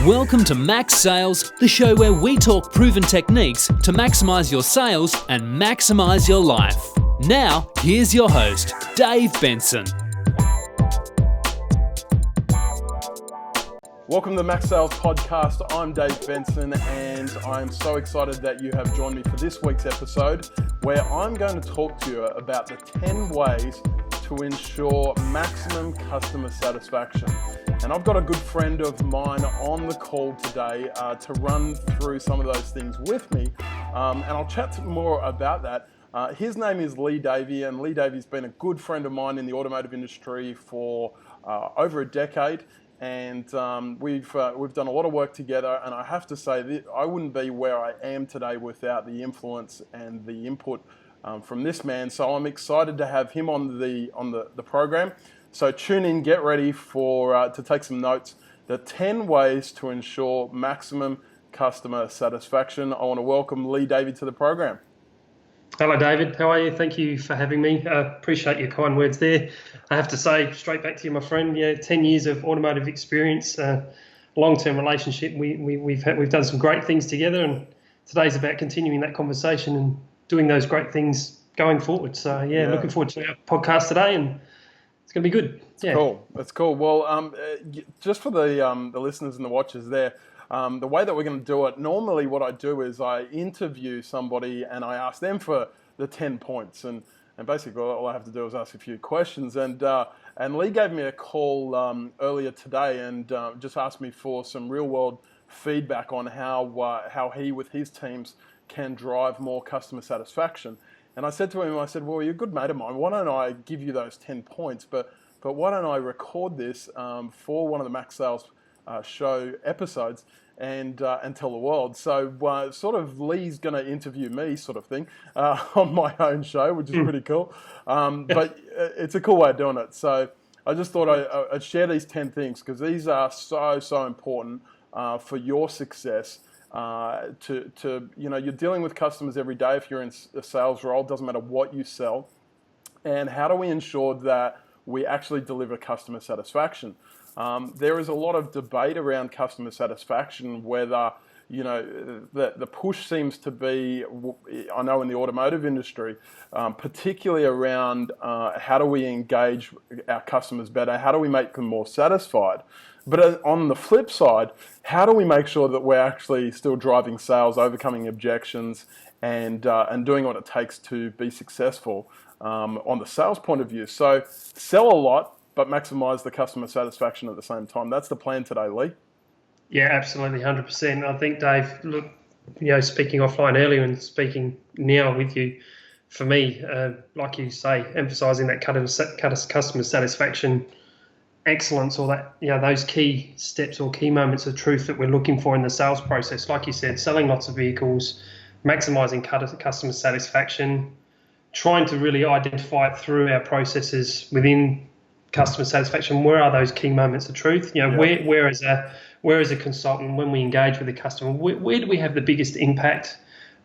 Welcome to Max Sales, the show where we talk proven techniques to maximize your sales and maximize your life. Now, here's your host, Dave Benson. Welcome to the Max Sales Podcast. I'm Dave Benson, and I'm so excited that you have joined me for this week's episode, where I'm going to talk to you about the 10 ways to ensure maximum customer satisfaction. And I've got a good friend of mine on the call today to run through some of those things with me, and I'll chat more about that. His name is Lee Davey, and Lee Davey's been a good friend of mine in the automotive industry for over a decade. And we've done a lot of work together, and I have to say that I wouldn't be where I am today without the influence and the input from this man. So I'm excited to have him on the program. So tune in, get ready for to take some notes. The 10 ways to ensure maximum customer satisfaction. I want to welcome Lee Davey to the program. Hello, David. How are you? Thank you for having me. I appreciate your kind words there. I have to say, straight back to you, my friend, 10 years of automotive experience, long-term relationship. We've done some great things together, and today's about continuing that conversation and doing those great things going forward. So, looking forward to our podcast today, and it's going to be good. That's cool. Well, just for the listeners and the watchers there, the way that we're going to do it, normally what I do is I interview somebody and I ask them for the 10 points. And basically all I have to do is ask a few questions. And Lee gave me a call earlier today and just asked me for some real world feedback on how he with his teams can drive more customer satisfaction. And I said to him, well, you're a good mate of mine. Why don't I give you those 10 points? But why don't I record this for one of the Max Sales show episodes and tell the world. So sort of Lee's going to interview me sort of thing on my own show, which is pretty cool. But it's a cool way of doing it. So I just thought I'd share these 10 things because these are so important for your success. You're dealing with customers every day if you're in a sales role, doesn't matter what you sell. And how do we ensure that we actually deliver customer satisfaction? There is a lot of debate around customer satisfaction, whether, the push seems to be, I know in the automotive industry, particularly around how do we engage our customers better? How do we make them more satisfied? But on the flip side, how do we make sure that we're actually still driving sales, overcoming objections, and doing what it takes to be successful on the sales point of view? So sell a lot, but maximize the customer satisfaction at the same time. That's the plan today, Lee. Yeah, absolutely, 100%. I think, Dave, look, speaking offline earlier and speaking now with you, for me, like you say, emphasising that customer satisfaction excellence, or that those key steps or key moments of truth that we're looking for in the sales process. Like you said, selling lots of vehicles, maximising customer satisfaction, trying to really identify it through our processes within customer satisfaction. Where are those key moments of truth? Where as a consultant, when we engage with the customer, where do we have the biggest impact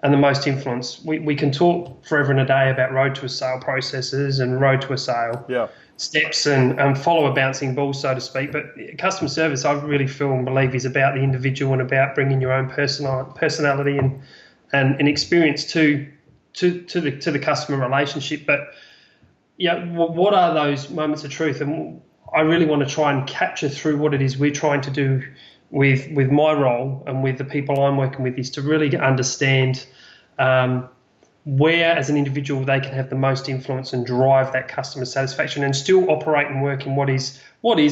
and the most influence? We can talk forever and a day about road to a sale processes and road to a sale steps and follow a bouncing ball, so to speak. But customer service, I really feel and believe, is about the individual and about bringing your own personality and experience to the customer relationship. But what are those moments of truth? And I really want to try and capture through what it is we're trying to do with my role and with the people I'm working with, is to really understand where, as an individual, they can have the most influence and drive that customer satisfaction and still operate and work in what is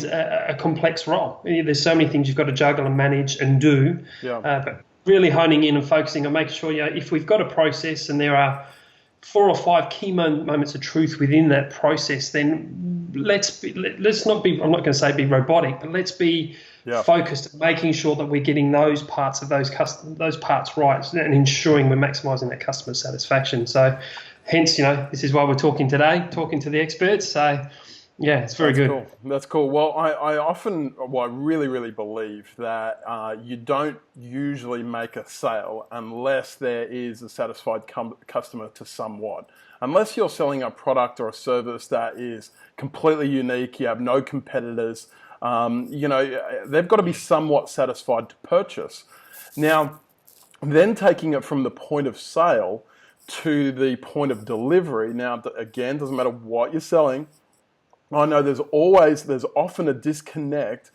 a complex role. There's so many things you've got to juggle and manage and do, but really honing in and focusing on making sure, if we've got a process and there are 4 or 5 key moments of truth within that process, then let's not be, I'm not going to say be robotic, but let's be focused on making sure that we're getting those parts of those parts right and ensuring we're maximising that customer satisfaction. So hence, this is why we're talking today, talking to the experts. So it's very good. Cool. That's cool. Well, I really, really believe that you don't usually make a sale unless there is a satisfied customer to somewhat. Unless you're selling a product or a service that is completely unique, you have no competitors, They've got to be somewhat satisfied to purchase. Now, then taking it from the point of sale to the point of delivery. Now, again, doesn't matter what you're selling. I know there's often a disconnect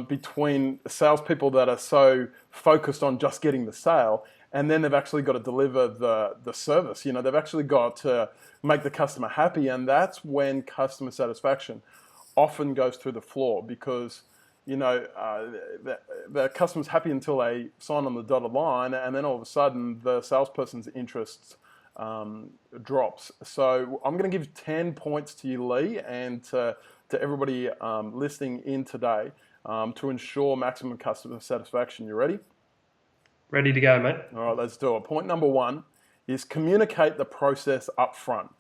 between salespeople that are so focused on just getting the sale, and then they've actually got to deliver the service. They've actually got to make the customer happy, and that's when customer satisfaction often goes through the floor, because the customer's happy until they sign on the dotted line, and then all of a sudden the salesperson's interest drops. So I'm going to give 10 points to you, Lee, and to everybody listening in today to ensure maximum customer satisfaction. You ready? Ready to go, mate. All right, let's do it. Point number 1 is communicate the process up front.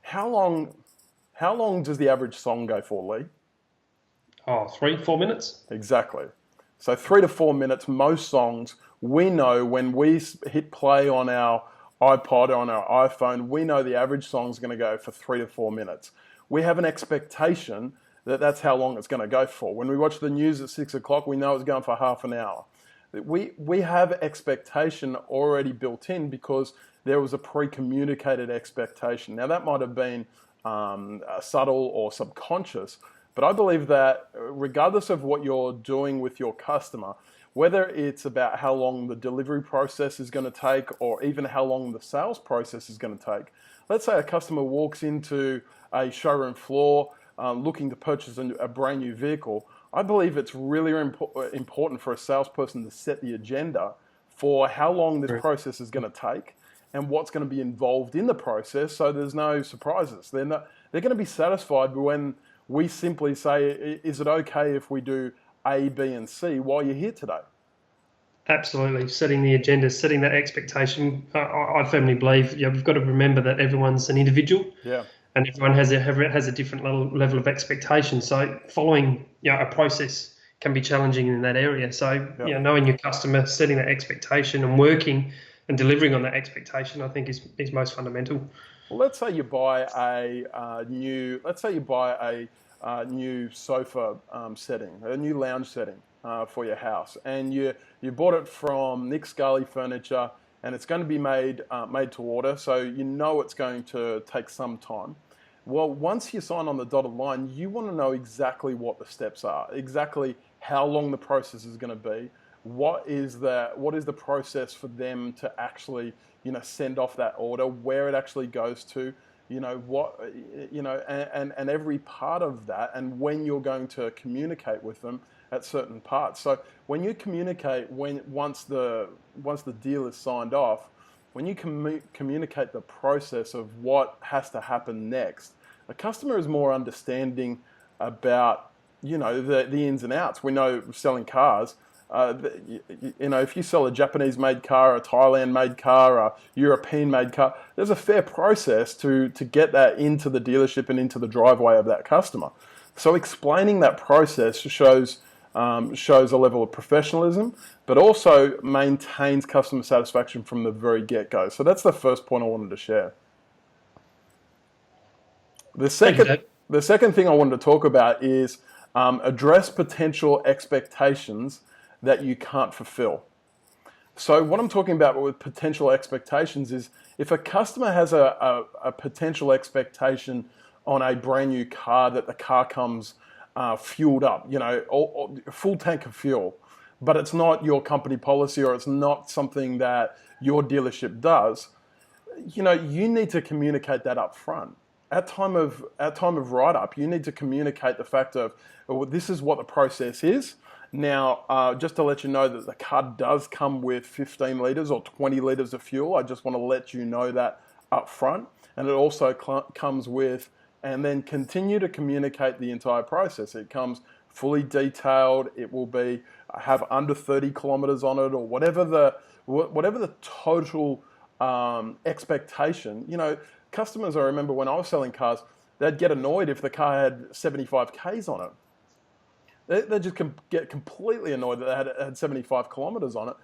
How long does the average song go for, Lee? 3-4 minutes. Exactly. So 3 to 4 minutes, most songs, we know when we hit play on our iPod, on our iPhone, we know the average song's going to go for 3 to 4 minutes. We have an expectation that that's how long it's going to go for. When we watch the news at 6 o'clock, we know it's going for half an hour. We have expectation already built in because there was a pre-communicated expectation. Now that might have been subtle or subconscious, but I believe that regardless of what you're doing with your customer, whether it's about how long the delivery process is going to take or even how long the sales process is going to take. Let's say a customer walks into a showroom floor looking to purchase a brand new vehicle. I believe it's really important for a salesperson to set the agenda for how long this process is going to take and what's going to be involved in the process, so there's no surprises. They're going to be satisfied when we simply say, is it okay if we do A, B, and C while you're here today? Absolutely. Setting the agenda, setting that expectation. I firmly believe we've got to remember that everyone's an individual. Yeah. And everyone has a different level of expectation. So following a process can be challenging in that area. So knowing your customer, setting that expectation, and working and delivering on that expectation, I think is most fundamental. Well, let's say you buy a new sofa setting, a new lounge setting for your house, and you bought it from Nick Scully Furniture, and it's going to be made to order, so you know it's going to take some time. Well, once you sign on the dotted line, you want to know exactly what the steps are, exactly how long the process is going to be. What is the process for them to actually send off that order, where it actually goes to, and every part of that, and when you're going to communicate with them at certain parts. So when you communicate, once the deal is signed off, when you communicate the process of what has to happen next, the customer is more understanding about the ins and outs. We know selling cars. If you sell a Japanese-made car, a Thailand-made car, a European-made car, there's a fair process to get that into the dealership and into the driveway of that customer. So explaining that process shows a level of professionalism, but also maintains customer satisfaction from the very get-go. So that's the first point I wanted to share. The second thing I wanted to talk about is address potential expectations that you can't fulfill. So what I'm talking about with potential expectations is if a customer has a potential expectation on a brand new car that the car comes fueled up, full tank of fuel, but it's not your company policy or it's not something that your dealership does, you need to communicate that up front. At time of write-up, you need to communicate the fact of, well, this is what the process is. Now, just to let you know that the car does come with 15 litres or 20 litres of fuel. I just want to let you know that up front. And it also comes with, and then continue to communicate the entire process. It comes fully detailed. It will have under 30 kilometres on it, or whatever the total expectation. Customers, I remember when I was selling cars, they'd get annoyed if the car had 75 Ks on it. They just get completely annoyed that it had 75 kilometres on it.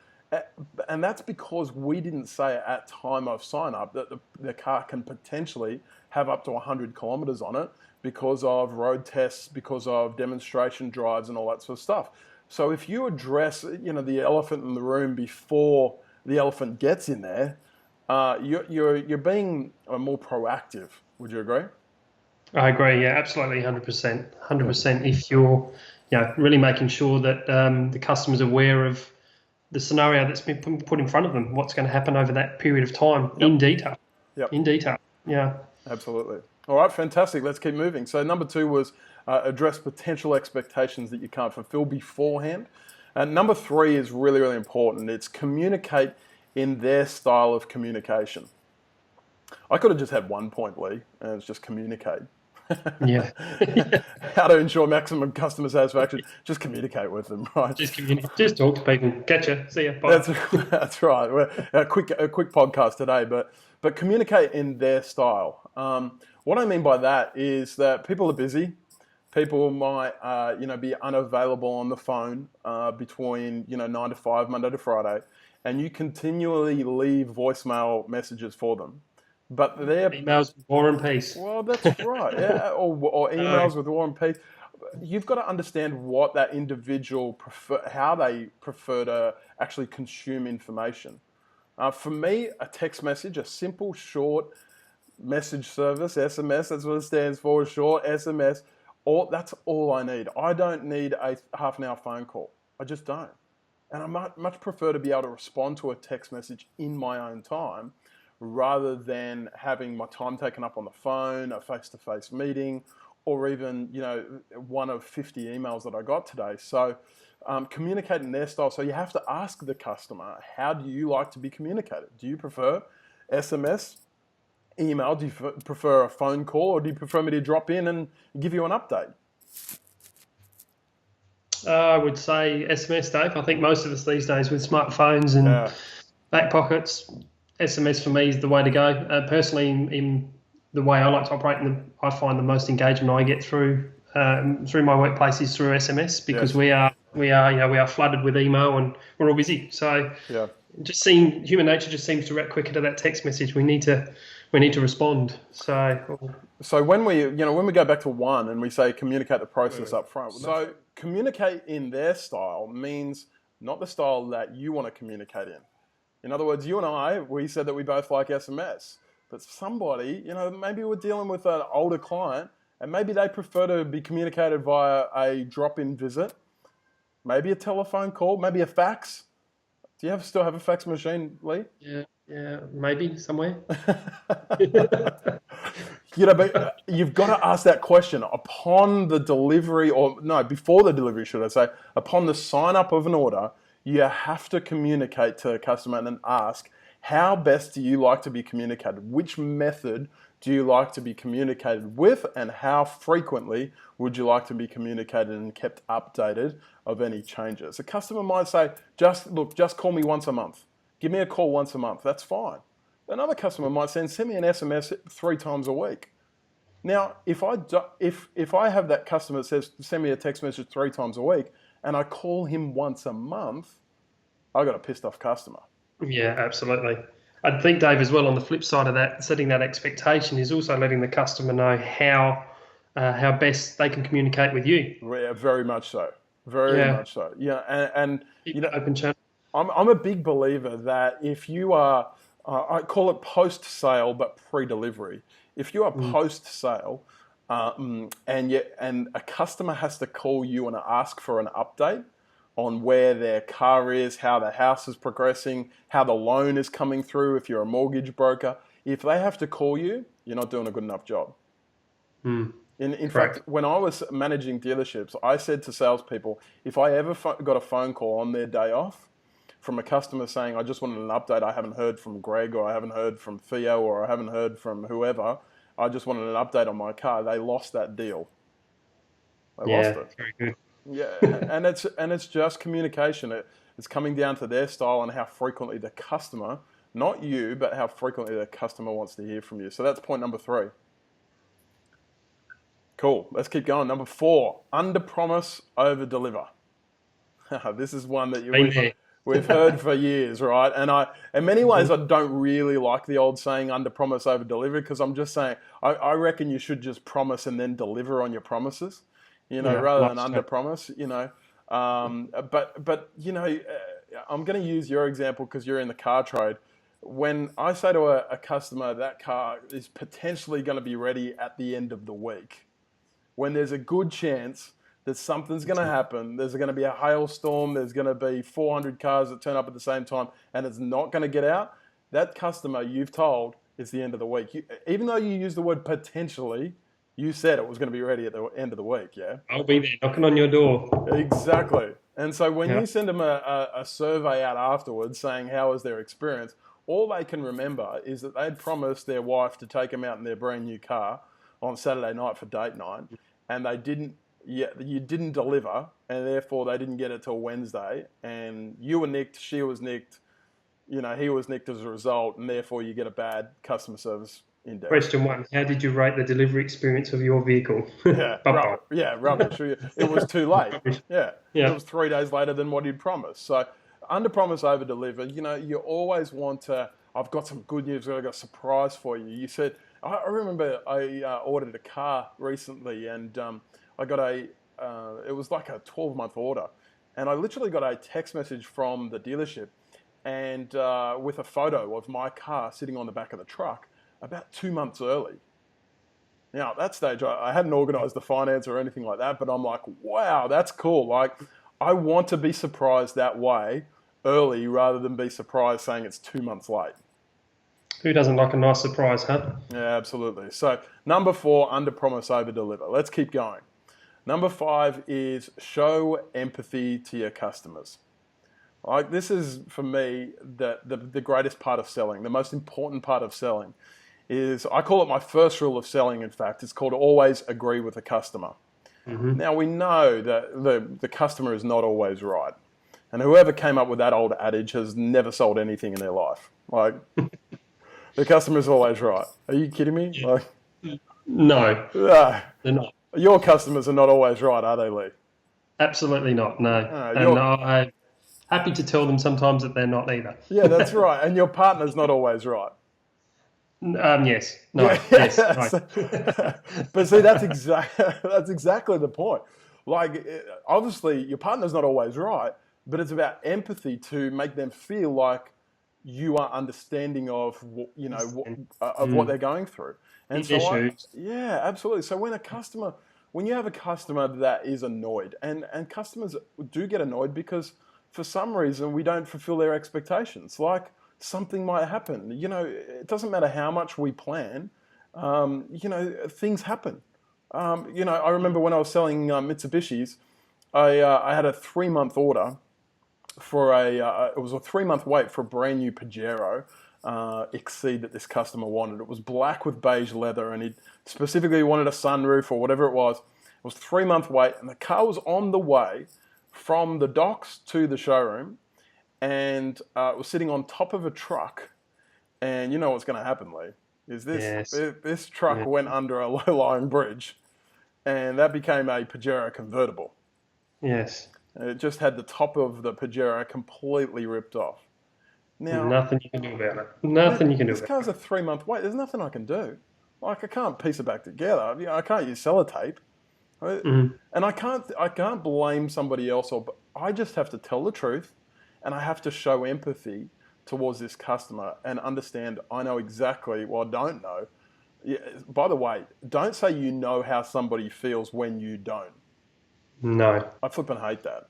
And that's because we didn't say at time of sign up that the car can potentially have up to 100 kilometers on it because of road tests, because of demonstration drives and all that sort of stuff. So if you address, the elephant in the room before the elephant gets in there, you're being more proactive. Would you agree? I agree. Yeah, absolutely, 100%. 100%. If you're, really making sure that the customer's aware of the scenario that's been put in front of them, what's going to happen over that period of time in detail. Yep. In detail. Yeah. Absolutely. All right, fantastic. Let's keep moving. So number 2 was address potential expectations that you can't fulfill beforehand. And number 3 is really, really important. It's communicate in their style of communication. I could have just had one point, Lee, and it's just communicate. Yeah. How to ensure maximum customer satisfaction? Just communicate with them, right? Just communicate. Just talk to people. Catcha. See ya. Bye. That's right. A quick podcast today, but communicate in their style. What I mean by that is that people are busy. People might, be unavailable on the phone between 9 to 5, Monday to Friday, and you continually leave voicemail messages for them. But they're emails with War and Peace. Well, that's right. Yeah, or emails with War and Peace. You've got to understand what that individual how they prefer to actually consume information. For me, a text message, a simple, short message service, SMS, that's what it stands for, short SMS. That's all I need. I don't need a half an hour phone call. I just don't. And I much prefer to be able to respond to a text message in my own time, rather than having my time taken up on the phone, a face-to-face meeting, or even, one of 50 emails that I got today. So communicate in their style. So you have to ask the customer, how do you like to be communicated? Do you prefer SMS, email? Do you prefer a phone call, or do you prefer me to drop in and give you an update? I would say SMS, Dave. I think most of us these days with smartphones and back pockets, SMS for me is the way to go. Personally, in the way I like to operate, I find the most engagement I get through my workplace is through SMS, because we are flooded with email and we're all busy. So human nature just seems to react quicker to that text message. We need to respond. So when we go back to 1 and we say communicate the process up front. So communicate in their style means not the style that you want to communicate in. In other words, you and I, we said that we both like SMS, but somebody, maybe we're dealing with an older client and maybe they prefer to be communicated via a drop-in visit, maybe a telephone call, maybe a fax. Do you still have a fax machine, Lee? Yeah, maybe somewhere. But you've got to ask that question upon the delivery, before the delivery, should I say, upon the sign-up of an order. You have to communicate to the customer and then ask, how best do you like to be communicated? Which method do you like to be communicated with, and how frequently would you like to be communicated and kept updated of any changes? A customer might say, just call me once a month. Give me a call once a month. That's fine. Another customer might send me an SMS 3 times a week. Now, if I have that customer that says, send me a text message 3 times a week, and I call him once a month, I got a pissed off customer. Yeah, absolutely. I think, Dave, as well, on the flip side of that, setting that expectation is also letting the customer know how best they can communicate with you. Yeah, very much so. Very much so. Yeah, and open channel. I'm a big believer that if you are, I call it post-sale but pre-delivery. If you are post-sale, and a customer has to call you and ask for an update on where their car is, how the house is progressing, how the loan is coming through, if you're a mortgage broker, if they have to call you, you're not doing a good enough job. In fact, when I was managing dealerships, I said to salespeople, if I ever got a phone call on their day off from a customer saying, I just wanted an update, I haven't heard from Greg, or I haven't heard from Theo, or I haven't heard from whoever, I just wanted an update on my car, they lost that deal. They lost it. Very good. Yeah, and it's just communication. It's coming down to their style and how frequently the customer, not you, but how frequently the customer wants to hear from you. So that's point number 3. Cool. Let's keep going. Number 4, under promise, over deliver. This is one that we've heard for years, right? And in many ways, I don't really like the old saying under promise, over deliver, because I'm just saying, I reckon you should just promise and then deliver on your promises, rather than under promise, But I'm going to use your example because you're in the car trade. When I say to a customer that car is potentially going to be ready at the end of the week, when there's a good chance that something's going to happen, there's going to be a hailstorm, there's going to be 400 cars that turn up at the same time, and it's not going to get out, that customer you've told is the end of the week. Even though you used the word potentially, you said it was going to be ready at the end of the week, yeah? I'll be there knocking on your door. Exactly. And so when you send them a survey out afterwards saying how was their experience, all they can remember is that they'd promised their wife to take them out in their brand new car on Saturday night for date night, and they didn't. You didn't deliver, and therefore they didn't get it till Wednesday, and you were nicked, she was nicked, he was nicked as a result, and therefore you get a bad customer service index. Question 1, how did you rate the delivery experience of your vehicle? Rubbish. It was too late. Yeah. It was 3 days later than what he'd promised. So under promise, over deliver. You always want to, I've got some good news, I've got a surprise for you. You said, I remember I ordered a car recently, and I got it was like a 12-month order, and I literally got a text message from the dealership, and with a photo of my car sitting on the back of the truck about 2 months early. Now, at that stage, I hadn't organised the finance or anything like that, but I'm like, wow, that's cool. Like, I want to be surprised that way early rather than be surprised saying it's 2 months late. Who doesn't like a nice surprise, huh? Yeah, absolutely. So number 4, under promise, over deliver. Let's keep going. Number 5 is show empathy to your customers. Like, this is, for me, the greatest part of selling. The most important part of selling is, I call it my first rule of selling, in fact. It's called always agree with the customer. Mm-hmm. Now, we know that the customer is not always right. And whoever came up with that old adage has never sold anything in their life. Like, the customer is always right. Are you kidding me? Like, no, they're not. Your customers are not always right, are they, Lee? Absolutely not, no. And I'm happy to tell them sometimes that they're not either. Yeah, that's right. And your partner's not always right. Yes. No. Yeah. Yes. No. But see, that's exactly the point. Like, obviously, your partner's not always right, but it's about empathy to make them feel like you are understanding of what they're going through. And so yeah, absolutely. So when you have a customer that is annoyed, and customers do get annoyed because for some reason we don't fulfill their expectations, like something might happen. It doesn't matter how much we plan, things happen. I remember when I was selling Mitsubishis, I had a 3-month order for it was a 3-month wait for a brand new Pajero Exceed that this customer wanted. It was black with beige leather, and he specifically wanted a sunroof or whatever it was. It was 3-month wait, and the car was on the way from the docks to the showroom, and it was sitting on top of a truck. And you know what's going to happen, Lee? Is this truck went under a low-lying bridge, and that became a Pajero convertible. Yes. It just had the top of the Pajero completely ripped off. Now, nothing you can do about it. Nothing you can do about it. This car's a 3-month wait. There's nothing I can do. Like, I can't piece it back together. I can't use sellotape. And I can't blame somebody else, but I just have to tell the truth, and I have to show empathy towards this customer and understand I know exactly, well, I don't know. Yeah, by the way, don't say you know how somebody feels when you don't. No. I flipping hate that.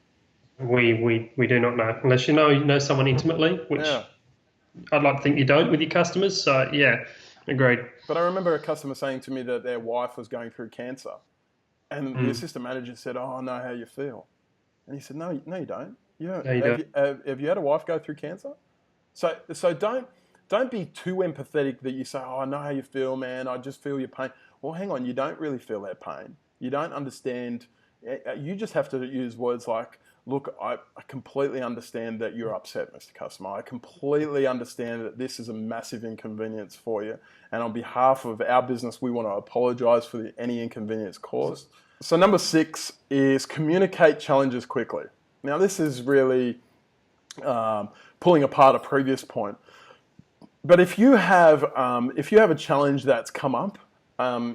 We do not know, unless you know someone intimately, which I'd like to think you don't with your customers. So yeah, agreed. But I remember a customer saying to me that their wife was going through cancer, and the assistant manager said, "Oh, I know how you feel," and he said, "No, you don't. Have you had a wife go through cancer? So don't be too empathetic that you say, "Oh, I know how you feel, man. I just feel your pain." Well, hang on, you don't really feel their pain. You don't understand. You just have to use words like, look, I completely understand that you're upset, Mr. Customer. I completely understand that this is a massive inconvenience for you. And on behalf of our business, we want to apologize for any inconvenience caused. So number 6 is communicate challenges quickly. Now, this is really pulling apart a previous point. But if you have a challenge that's come up,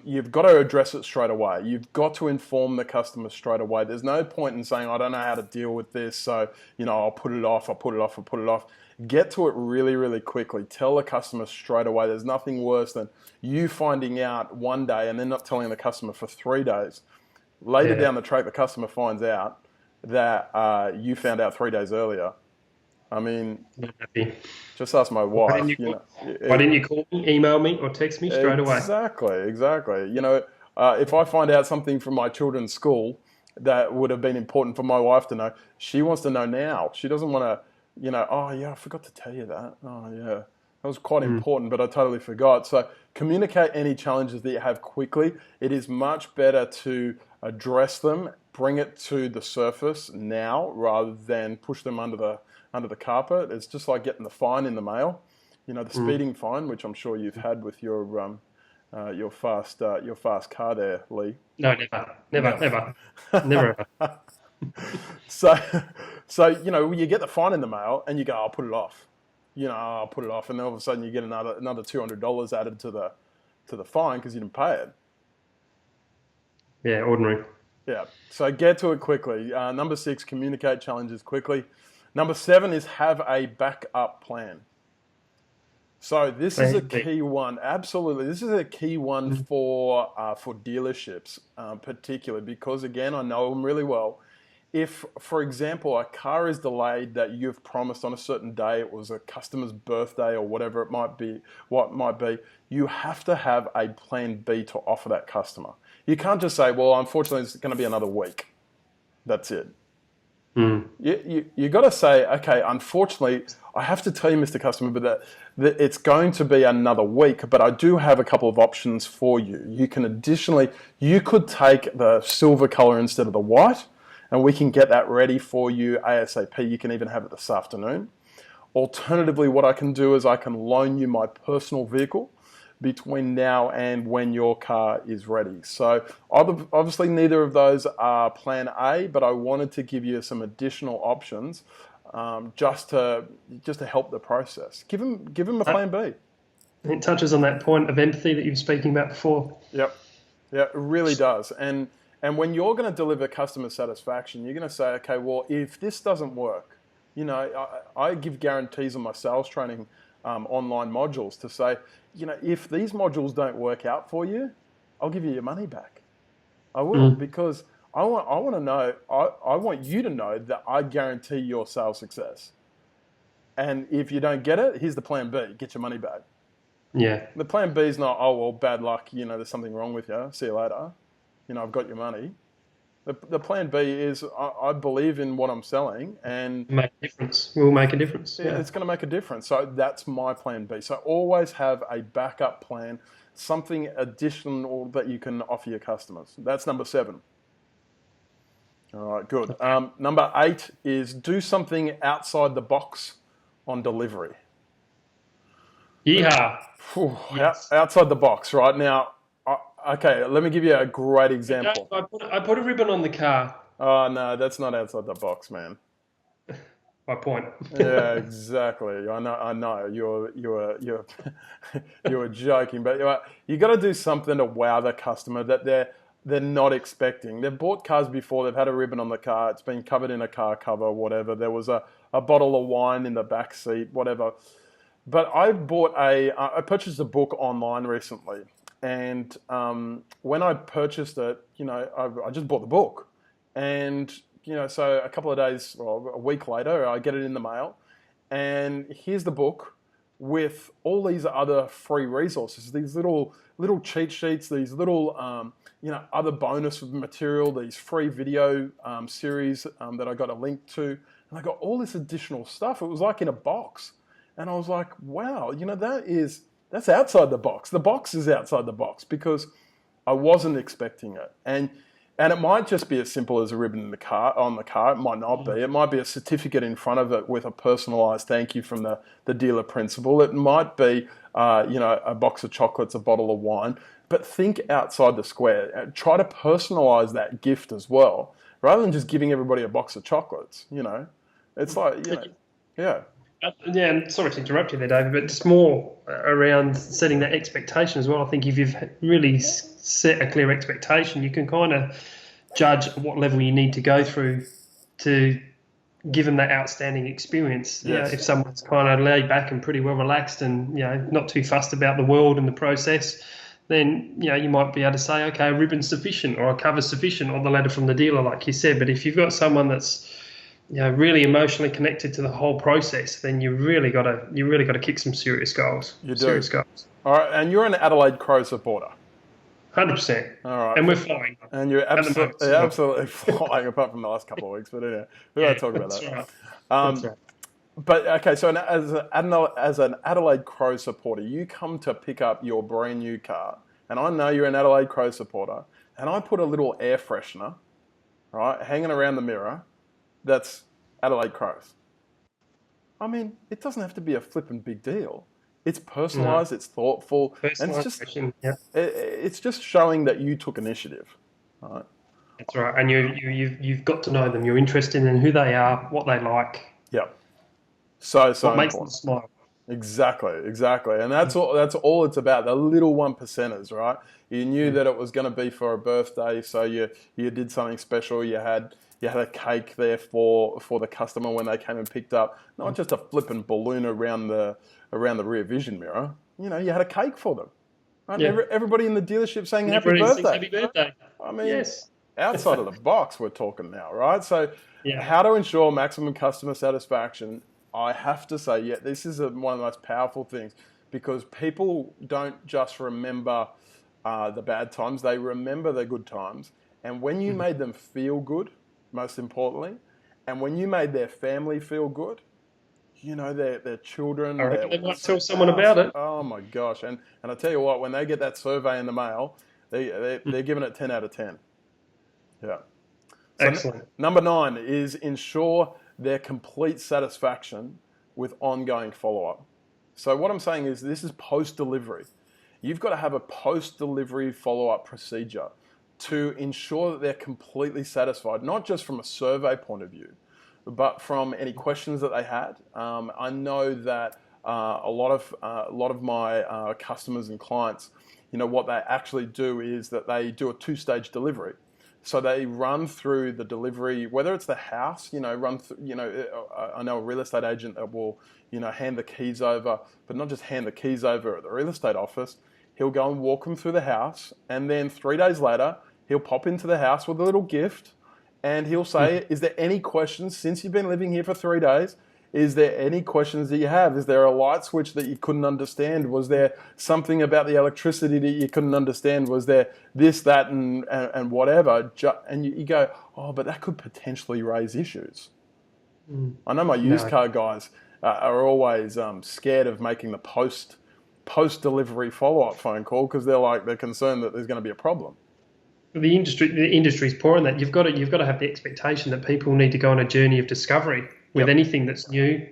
you've got to address it straight away. You've got to inform the customer straight away. There's no point in saying, I don't know how to deal with this, so I'll put it off. Get to it really, really quickly. Tell the customer straight away. There's nothing worse than you finding out one day and then not telling the customer for 3 days. Later down the track, the customer finds out that you found out 3 days earlier. I mean, just ask my wife. Why didn't you call me, email me, or text me straight away? Exactly. If I find out something from my children's school that would have been important for my wife to know, she wants to know now. She doesn't want to, oh yeah, I forgot to tell you that. Oh yeah, that was quite important, but I totally forgot. So communicate any challenges that you have quickly. It is much better to address them, bring it to the surface now, rather than push them under the carpet. It's just like getting the fine in the mail, the speeding fine, which I'm sure you've had with your fast car there, Lee. No, never. So you get the fine in the mail and you go, I'll put it off. I'll put it off, and then all of a sudden you get another $200 added to the fine because you didn't pay it. Yeah, ordinary. Yeah. So get to it quickly. Number 6, communicate challenges quickly. Number 7 is have a backup plan. So this is a key one. Absolutely. This is a key one for dealerships, particularly because, again, I know them really well. If, for example, a car is delayed that you've promised on a certain day, it was a customer's birthday or whatever it might be, you have to have a plan B to offer that customer. You can't just say, well, unfortunately, it's going to be another week. That's it. You got to say, okay, unfortunately, I have to tell you, Mr. Customer, but that it's going to be another week, but I do have a couple of options for you. You could take the silver color instead of the white, and we can get that ready for you ASAP. You can even have it this afternoon. Alternatively, what I can do is I can loan you my personal vehicle between now and when your car is ready. So obviously neither of those are plan A, but I wanted to give you some additional options just to help the process. Give them a plan B. It touches on that point of empathy that you were speaking about before. Yep. Yeah, it really does. And when you're going to deliver customer satisfaction, you're going to say, okay, well, if this doesn't work, I give guarantees on my sales training online modules to say, if these modules don't work out for you, I'll give you your money back. I will, because I want to know, I want you to know that I guarantee your sales success. And if you don't get it, here's the plan B, get your money back. Yeah. The plan B is not, oh, well, bad luck, there's something wrong with you, see you later. I've got your money. The plan B is I believe in what I'm selling and make a difference. Will make a difference. Yeah, it's going to make a difference. So that's my plan B. So always have a backup plan, something additional that you can offer your customers. That's number 7. All right, good. Number 8 is do something outside the box on delivery. Yeehaw. Yes. Outside the box, right? Now, okay, let me give you a great example. I put a ribbon on the car. Oh, no, that's not outside the box, man. My point. Yeah, exactly. I know. You're joking, but you got to do something to wow the customer that they're not expecting. They've bought cars before. They've had a ribbon on the car. It's been covered in a car cover, whatever. There was a bottle of wine in the back seat, whatever. But I purchased a book online recently. And when I purchased it, I just bought the book. And, so a couple of days, or a week later, I get it in the mail. And here's the book with all these other free resources, these little cheat sheets, these little, other bonus material, these free video series that I got a link to. And I got all this additional stuff. It was like in a box. And I was like, wow, that's outside the box. The box is outside the box because I wasn't expecting it. And it might just be as simple as a ribbon on the car. It might not be. It might be a certificate in front of it with a personalized thank you from the dealer principal. It might be, a box of chocolates, a bottle of wine. But think outside the square. Try to personalize that gift as well, rather than just giving everybody a box of chocolates. It's like, Yeah. Yeah, and sorry to interrupt you there, David, but just more around setting that expectation as well. I think if you've really set a clear expectation, you can kind of judge what level you need to go through to give them that outstanding experience. Yes. If someone's kind of laid back and pretty well relaxed and not too fussed about the world and the process, then you might be able to say, okay, a ribbon's sufficient or a cover's sufficient on the letter from the dealer, like you said. But if you've got someone that's really emotionally connected to the whole process, then you really got to kick some serious goals. You do. Serious goals. All right, and you're an Adelaide Crow supporter. 100%. All right. And we're flying. And you're absolutely flying, apart from the last couple of weeks. But anyway, we won't talk about that. Right. That's right. But okay, so as an Adelaide Crow supporter, you come to pick up your brand new car, and I know you're an Adelaide Crow supporter, and I put a little air freshener, right, hanging around the mirror, that's Adelaide Crows. I mean, it doesn't have to be a flippin' big deal. It's personalised, it's thoughtful, and it's just showing that you took initiative, right? That's right, and you've got to know them. You're interested in who they are, what they like. Yep. So what makes them important. smile. Exactly, and that's all it's about. The little 1%ers, right? You knew that it was going to be for a birthday, so you did something special. You had a cake there for the customer when they came and picked up, not just a flippin' balloon around the rear vision mirror. You had a cake for them. Right? Yeah. Everybody in the dealership saying happy birthday. I mean, yes. Outside of the box, we're talking now, right? So, how to ensure maximum customer satisfaction? I have to say, this is one of the most powerful things, because people don't just remember the bad times; they remember the good times. And when you made them feel good, most importantly, and when you made their family feel good, their children. I reckon they might tell someone about it. Oh my gosh! And I tell you what, when they get that survey in the mail, they're giving it 10 out of 10. Yeah. So Excellent. Number 9 is ensure their complete satisfaction with ongoing follow-up. So what I'm saying is this is post-delivery. You've got to have a post-delivery follow-up procedure to ensure that they're completely satisfied, not just from a survey point of view, but from any questions that they had. I know that a lot of my customers and clients, what they actually do is that they do a 2-stage delivery. So they run through the delivery, whether it's the house, run through, I know a real estate agent that will, hand the keys over, but not just hand the keys over at the real estate office. He'll go and walk them through the house, and then 3 days later, he'll pop into the house with a little gift, and he'll say, is there any questions since you've been living here for 3 days? Is there any questions that you have? Is there a light switch that you couldn't understand? Was there something about the electricity that you couldn't understand? Was there this, that, and whatever? And you go, oh, but that could potentially raise issues. I know my used car guys are always scared of making the post-delivery follow-up phone call, because they're concerned that there's going to be a problem. The industry's poor in that. You've got to have the expectation that people need to go on a journey of discovery with anything that's new,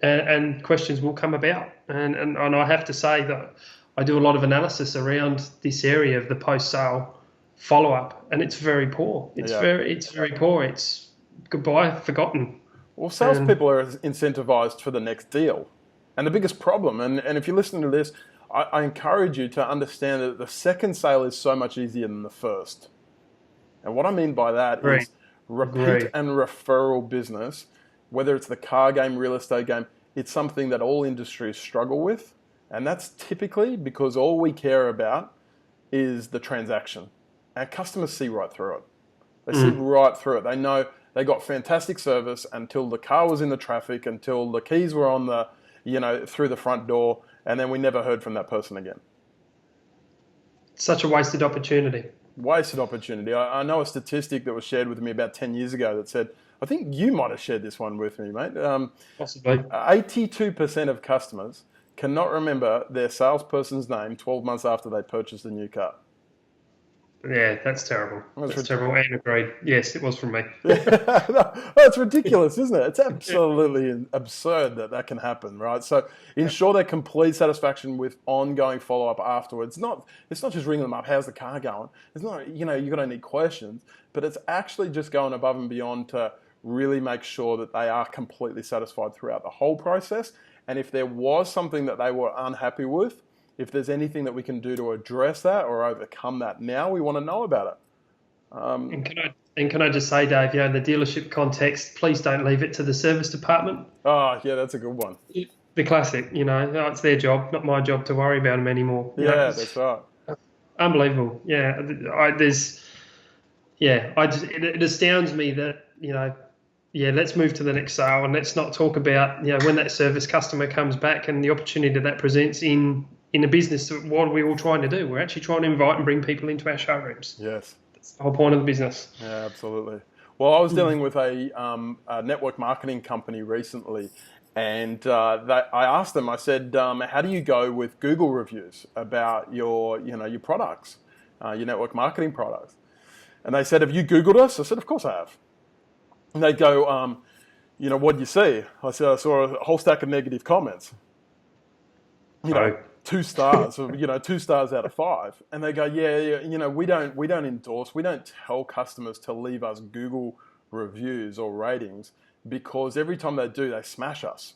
and questions will come about. And I have to say that I do a lot of analysis around this area of the post-sale follow-up, and it's very poor. It's very poor. It's goodbye, forgotten. Well, salespeople are incentivized for the next deal. And the biggest problem, and if you're listening to this, I encourage you to understand that the second sale is so much easier than the first. And what I mean by that is repeat and referral business, whether it's the car game, real estate game, it's something that all industries struggle with. And that's typically because all we care about is the transaction. And customers see right through it. They see right through it. They know they got fantastic service until the car was in the traffic, until the keys were on the, through the front door, and then we never heard from that person again. Such a wasted opportunity. Wasted opportunity. I know a statistic that was shared with me about 10 years ago that said, I think you might have shared this one with me, mate. Possibly. 82% of customers cannot remember their salesperson's name 12 months after they purchased a new car. Yeah, that's terrible. That's terrible, and agreed. Yes, it was from me. It's ridiculous, isn't it? It's absolutely absurd that can happen, right? So ensure their complete satisfaction with ongoing follow-up afterwards. It's not just ringing them up, how's the car going? It's not, you've got any questions, but it's actually just going above and beyond to really make sure that they are completely satisfied throughout the whole process. And if there was something that they were unhappy with, if there's anything that we can do to address that or overcome that now, we want to know about it. And can I just say, Dave, in the dealership context, please don't leave it to the service department. Oh, yeah, that's a good one. The classic, it's their job, not my job to worry about them anymore. That's right. Unbelievable. Yeah, it astounds me that, let's move to the next sale and let's not talk about, when that service customer comes back and the opportunity that presents in a business. What are we all trying to do? We're actually trying to invite and bring people into our showrooms. Yes. That's the whole point of the business. Yeah, absolutely. Well, I was dealing with a network marketing company recently, and I asked them, I said, how do you go with Google reviews about your products, your network marketing products? And they said, have you Googled us? I said, of course I have. And they go, what did you see? I said, I saw a whole stack of negative comments. 2 stars, 2 stars out of 5. And they go, we don't endorse, we don't tell customers to leave us Google reviews or ratings because every time they do, they smash us.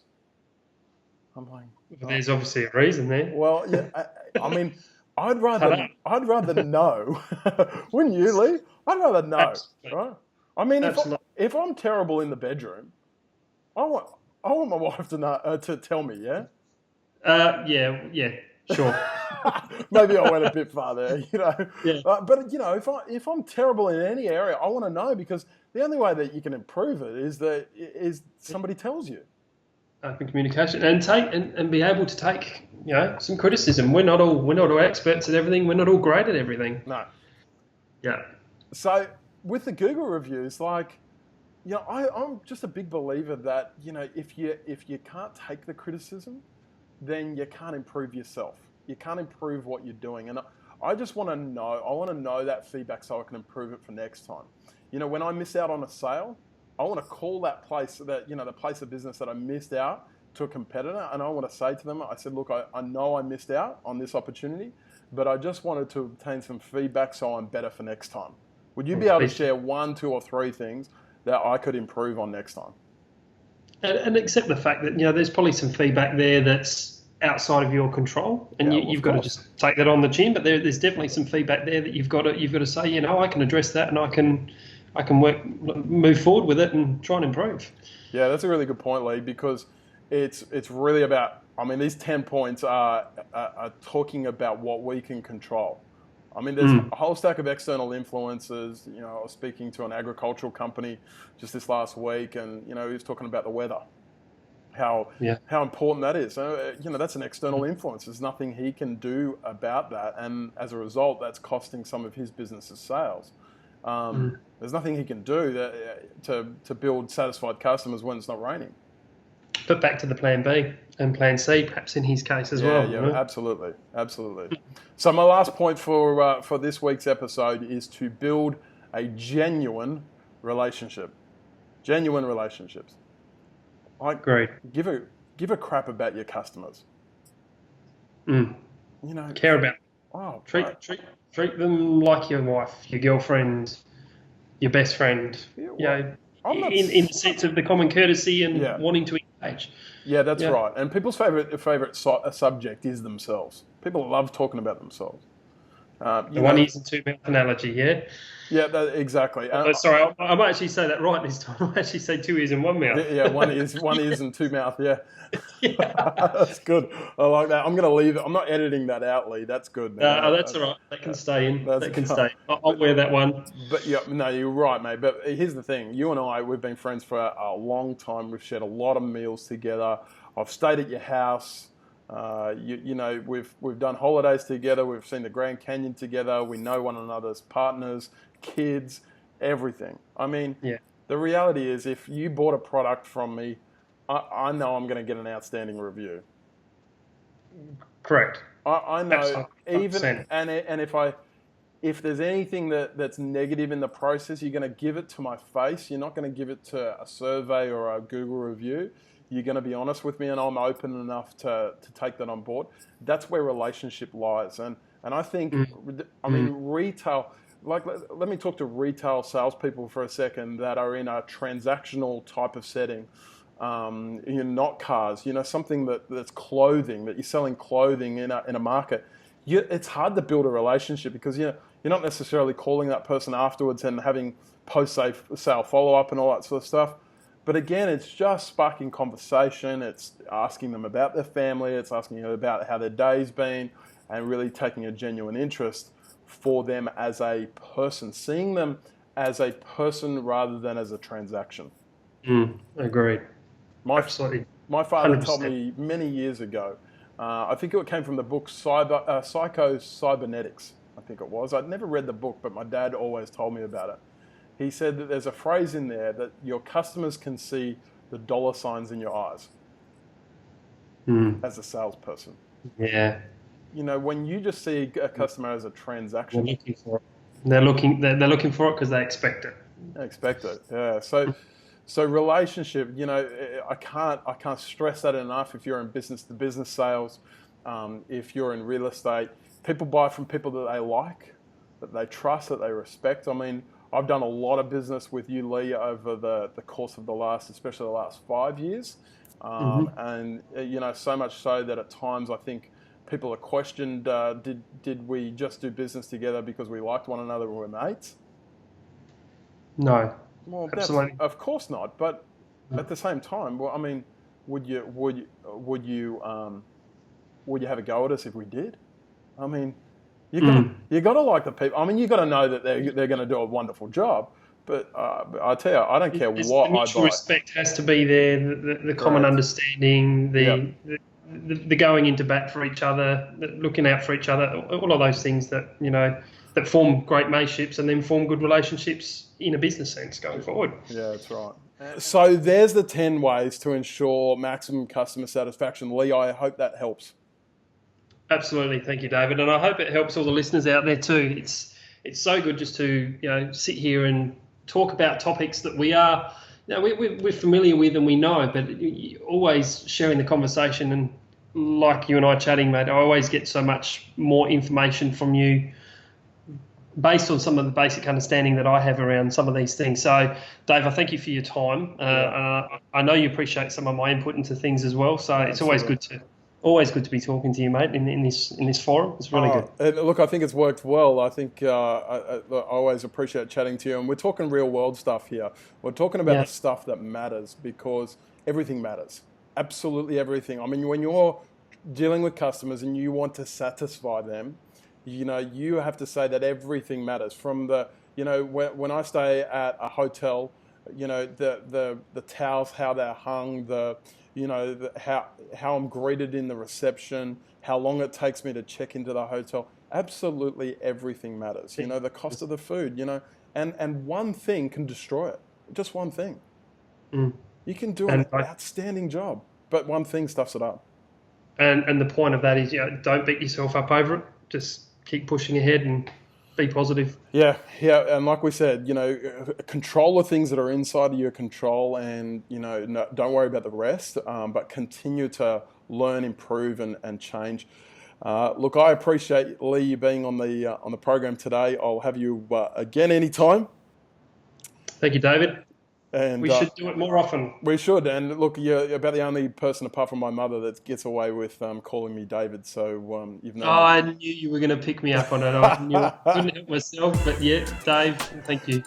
I'm like, there's obviously a reason there. Well, yeah, I mean, I'd rather know. Wouldn't you, Lee? I'd rather know, absolutely. Right? I mean, if I'm terrible in the bedroom, I want my wife to know to tell me, yeah. Yeah, sure. Maybe I went a bit far there, Yeah. But if I'm terrible in any area, I want to know, because the only way that you can improve it is somebody tells you. Open communication and be able to take some criticism. We're not all experts at everything. We're not all great at everything. No. Yeah. So with the Google reviews, I'm just a big believer that if you can't take the criticism, then you can't improve yourself. You can't improve what you're doing. And I just want to know. I want to know that feedback so I can improve it for next time. When I miss out on a sale, I want to call that place, the place of business that I missed out, to a competitor, and I want to say to them, I said, look, I know I missed out on this opportunity, but I just wanted to obtain some feedback so I'm better for next time. Would you be able to share 1, 2, or 3 things that I could improve on next time? And accept the fact that there's probably some feedback there that's outside of your control, and you've got to just take that on the chin. But there's definitely some feedback there that you've got to say, I can address that, and I can move forward with it and try and improve. Yeah, that's a really good point, Lee, because it's really about. I mean, these 10 points are talking about what we can control. I mean, there's a whole stack of external influences. I was speaking to an agricultural company just this last week, and he was talking about the weather, how important that is. That's an external influence. There's nothing he can do about that, and as a result, that's costing some of his business's sales. There's nothing he can do to build satisfied customers when it's not raining. But back to the plan B and plan C, perhaps in his case as well. Yeah, absolutely. So my last point for this week's episode is to build a genuine relationship. Genuine relationships. Great. Give a crap about your customers. Care about them. Oh, treat them like your wife, your girlfriend, your best friend. In the sense of the common courtesy and wanting to engage. Yeah, that's right. And people's favorite subject is themselves. People love talking about themselves. The one ears and two mouth analogy, yeah? Yeah, exactly. Sorry, I might actually say that right this time. I might actually say 2 ears and 1 mouth. Yeah, one ears and 2 mouth, yeah. That's good. I like that. I'm going to leave it. I'm not editing that out, Lee. That's good. That's all right. That can stay in. Stay. I'll wear that one. But you're right, mate. But here's the thing. You and I, we've been friends for a long time. We've shared a lot of meals together. I've stayed at your house. We've done holidays together. We've seen the Grand Canyon together. We know one another's partners, kids, everything. I mean, the reality is, if you bought a product from me, I know I'm going to get an outstanding review. Correct. I know. Absolutely. Even and if there's anything that's negative in the process, you're going to give it to my face. You're not going to give it to a survey or a Google review. You're going to be honest with me, and I'm open enough to take that on board. That's where relationship lies. And I think, retail, let me talk to retail salespeople for a second that are in a transactional type of setting. Not cars, something that's clothing, that you're selling clothing in a market. It's hard to build a relationship because you're not necessarily calling that person afterwards and having post-sale follow-up and all that sort of stuff. But again, it's just sparking conversation. It's asking them about their family. It's asking them about how their day's been and really taking a genuine interest for them as a person, seeing them as a person rather than as a transaction. Agreed. Absolutely. My father 100%. told me many years ago, I think it came from the book Psycho-Cybernetics, I think it was. I'd never read the book, but my dad always told me about it. He said that there's a phrase in there that your customers can see the dollar signs in your eyes as a salesperson. Yeah. When you just see a customer as a transaction, they're looking for it because they expect it. They expect it. Yeah. So relationship, I can't stress that enough. If you're in business to business sales, if you're in real estate, people buy from people that they like, that they trust, that they respect. I mean, I've done a lot of business with you, Lee, over the course of especially the last 5 years. And, so much so that at times I think people are questioned, did we just do business together because we liked one another or we're mates? No, well, absolutely. Of course not. But at the same time, well, I mean, would you have a go at us if we did? I mean, you got to like the people. I mean, you got to know that they're going to do a wonderful job. But I tell you, I don't care what I buy. Mutual respect has to be there. The common understanding. The going into bat for each other, looking out for each other. All of those things that that form great mateships and then form good relationships in a business sense going forward. Yeah, that's right. So there's the 10 ways to ensure maximum customer satisfaction. Lee, I hope that helps. Absolutely, thank you, David, and I hope it helps all the listeners out there too. It's so good just to sit here and talk about topics that we are we're familiar with and we know, but always sharing the conversation. And like you and I chatting, mate, I always get so much more information from you based on some of the basic understanding that I have around some of these things. So, Dave, I thank you for your time. I know you appreciate some of my input into things as well. So it's always good to be talking to you, mate, in this forum. It's really good. And look, I think it's worked well. I think I always appreciate chatting to you. And we're talking real world stuff here. We're talking about the stuff that matters because everything matters. Absolutely everything. I mean, when you're dealing with customers and you want to satisfy them, you have to say that everything matters. From the, when I stay at a hotel, the towels, how they're hung, how I'm greeted in the reception, how long it takes me to check into the hotel. Absolutely everything matters. The cost of the food, and one thing can destroy it. Just one thing. You can do an outstanding job, but one thing stuffs it up. And the point of that is, don't beat yourself up over it. Just keep pushing ahead and be positive. Yeah. And like we said, control the things that are inside of your control, and don't worry about the rest. But continue to learn, improve, and change. Look, I appreciate Lee you being on the program today. I'll have you again anytime. Thank you, David. And we should do it more often. We should. And look, you're about the only person apart from my mother that gets away with calling me David. So you've known. I knew you were going to pick me up on it. I couldn't help myself, but yeah, Dave, thank you.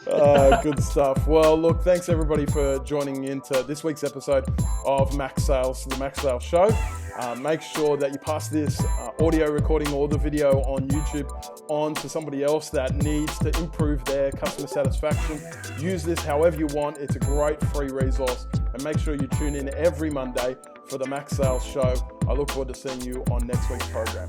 Good stuff. Well, look, thanks everybody for joining into this week's episode of Max Sales, the Max Sales Show. Make sure that you pass this audio recording or the video on YouTube on to somebody else that needs to improve their customer satisfaction. Use this however you want. It's a great free resource. And make sure you tune in every Monday for the Max Sales Show. I look forward to seeing you on next week's program.